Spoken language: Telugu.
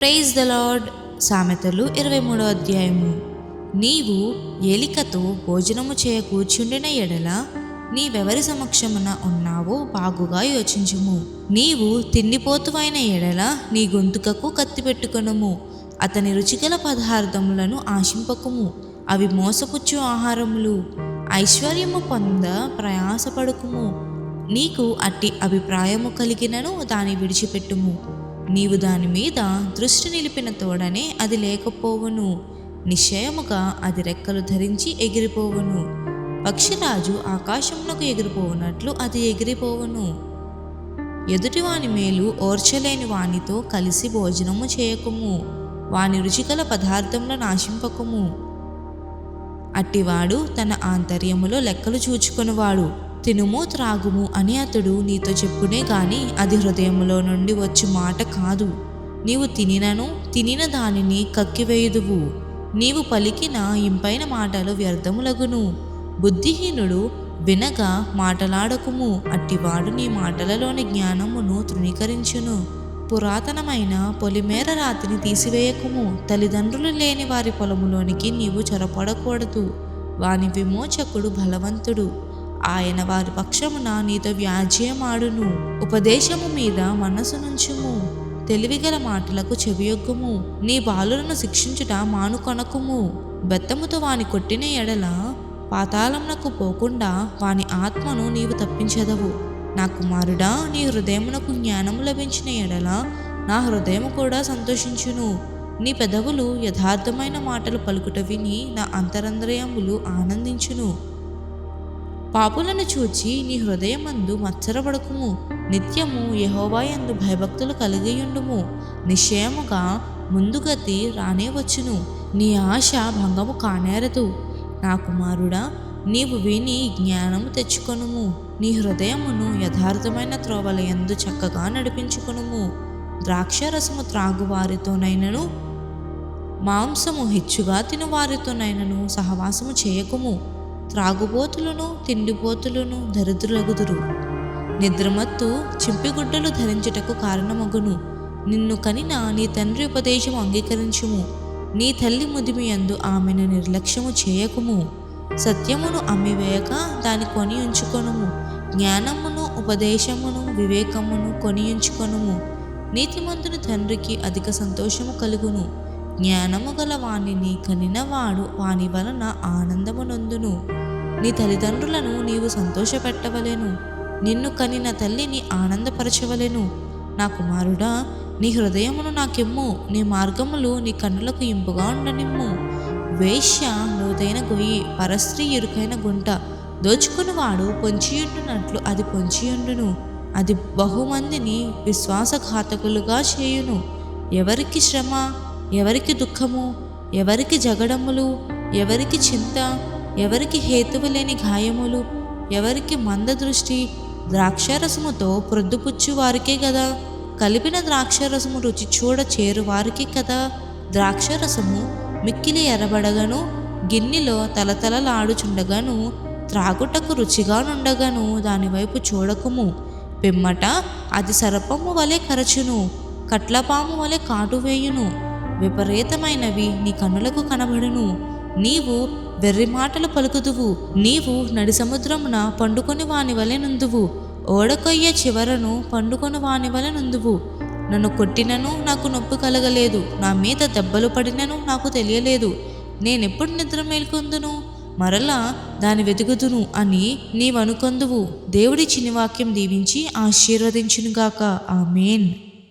Praise the lord. సామెతలు 23వ అధ్యాయము. నీవు ఏలికతో భోజనము చేయ కూర్చుండిన ఎడల నీవెవరి సమక్షమున ఉన్నావో బాగుగా యోచించుము. నీవు తిండిపోతువైన ఎడల నీ గొంతుకకు కత్తి పెట్టుకొనుము. అతని రుచిగల పదార్థములను ఆశింపకుము, అవి మోసపుచ్చు ఆహారములు. ఐశ్వర్యము పొంద ప్రయాసపడుకుము. నీకు అట్టి అభిప్రాయము కలిగినను దాన్ని విడిచిపెట్టుము. నీవు దాని మీద దృష్టి నిలిపిన తోడనే అది లేకపోవును. నిశ్చయముగా అది రెక్కలు ధరించి ఎగిరిపోవును. పక్షిరాజు ఆకాశమునకు ఎగిరిపోవునట్లు అది ఎగిరిపోవును. ఎదుటివాని మేలు ఓర్చలేని వానితో కలిసి భోజనము చేయకుము. వాని రుచిగల పదార్థములను నాశింపకుము. అట్టివాడు తన ఆంతర్యములో లెక్కలు చూచుకొనువాడు. తినుము త్రాగుము అని అతడు నీతో చెప్పునే గాని అది హృదయములో నుండి వచ్చు మాట కాదు. నీవు తినిన దానిని కక్కివేయుదువు. నీవు పలికిన ఇంపైన మాటలు వ్యర్థములగును. బుద్ధిహీనుడు వినగా మాటలాడకుము. అట్టివాడు నీ మాటలలోని జ్ఞానమును తృణీకరించును. పురాతనమైన పొలిమేర రాతిని తీసివేయకుము. తల్లిదండ్రులు లేని వారి పొలములోనికి నీవు చొరపడకూడదు. వాని విమోచకుడు బలవంతుడు, ఆయన వారి పక్షమున నీతో వ్యాజ్యమాడును. ఉపదేశము మీద మనసునుంచుము. తెలివిగల మాటలకు చెవియొగ్గుము. నీ బాలులను శిక్షించుట మానుకొనకుము. బెత్తముతో వాని కొట్టిన ఎడల పాతాళమునకు పోకుండా వాని ఆత్మను నీవు తప్పించెదవు. నా కుమారుడా, నీ హృదయమునకు జ్ఞానము లభించిన ఎడల నా హృదయము కూడా సంతోషించును. నీ పెదవులు యథార్థమైన మాటలు పలుకుట విని నా అంతరంద్రియములు ఆనందించును. పాపులను చూచి నీ హృదయమందు మత్సరపడకుము. నిత్యము యెహోవా యందు భయభక్తులు కలిగియుండుము. నిశ్చయముగా ముందుగతి రానే వచ్చును. నీ ఆశ భంగము కానేరదు. నా కుమారుడా, నీవు విని జ్ఞానము తెచ్చుకొనుము. నీ హృదయమును యథార్థమైన త్రోవల యందు చక్కగా నడిపించుకొనుము. ద్రాక్షరసము త్రాగువారితోనైనను మాంసము హెచ్చుగా తినువారితోనైనను సహవాసము చేయకుము. త్రాగుబోతులను తిండిపోతులను దరిద్రులగుదురు. నిద్రమత్తు చింపిగుడ్డలు ధరించుటకు కారణమగును. నిన్ను కనిన నీ తండ్రి ఉపదేశము అంగీకరించుము. నీ తల్లి ముదిమి యందు ఆమెను నిర్లక్ష్యము చేయకుము. సత్యమును అమ్మివేయక దాని కొని ఉంచుకొనుము. జ్ఞానమును ఉపదేశమును వివేకమును కొని ఉంచుకొనుము. నీతిమంతుని తండ్రికి అధిక సంతోషము కలుగును. జ్ఞానము గల వానిని కనినవాడు వాని వలన ఆనందము నొందును. నీ తల్లిదండ్రులను నీవు సంతోషపెట్టవలెను. నిన్ను కనిన తల్లిని ఆనందపరచవలెను. నా కుమారుడా, నీ హృదయమును నాకిమ్ము. నీ మార్గములు నీ కన్నులకు ఇంపుగా ఉండనిమ్ము. వేశ్య లోతైన గొయ్యి, పరస్త్రీ ఇరుకైన గుంట. దోచుకునివాడు పొంచియుండునట్లు అది పొంచియుండును. అది బహుమందిని విశ్వాసఘాతకులుగా చేయును. ఎవరికి శ్రమ, ఎవరికి దుఃఖము, ఎవరికి జగడములు, ఎవరికి చింత, ఎవరికి హేతువు లేని గాయములు, ఎవరికి మందదృష్టి. ద్రాక్షరసముతో ప్రొద్దుపుచ్చు వారికే గదా. కలిపిన ద్రాక్షరసము రుచి చూడ చేరు వారికి కదా. ద్రాక్షరసము మిక్కిలి ఎర్రబడగను, గిన్నెలో తలతలలాడుచుండగాను, త్రాగుటకు రుచిగా నుండగాను దానివైపు చూడకుము. పిమ్మట అది సర్పము వలె కరచును, కట్లపాము వలె కాటువేయును. విపరీతమైనవి నీ కన్నులకు కనబడును. నీవు వెర్రి మాటలు పలుకుదువు. నీవు నడి సముద్రమున పండుకొని వాని వలె నుందువు. ఓడకొయ్య చివరను పండుకొని వాని వలె నుందువు. నన్ను కొట్టినను నాకు నొప్పి కలగలేదు. నా మీద దెబ్బలు పడినను నాకు తెలియలేదు. నేనెప్పుడు నిద్ర మేల్కొందును, మరలా దాని వెతుకుదును అని నీవనుకొందువు. దేవుడి చిన్ని వాక్యం దీవించి ఆశీర్వదించునుగాక. ఆమేన్.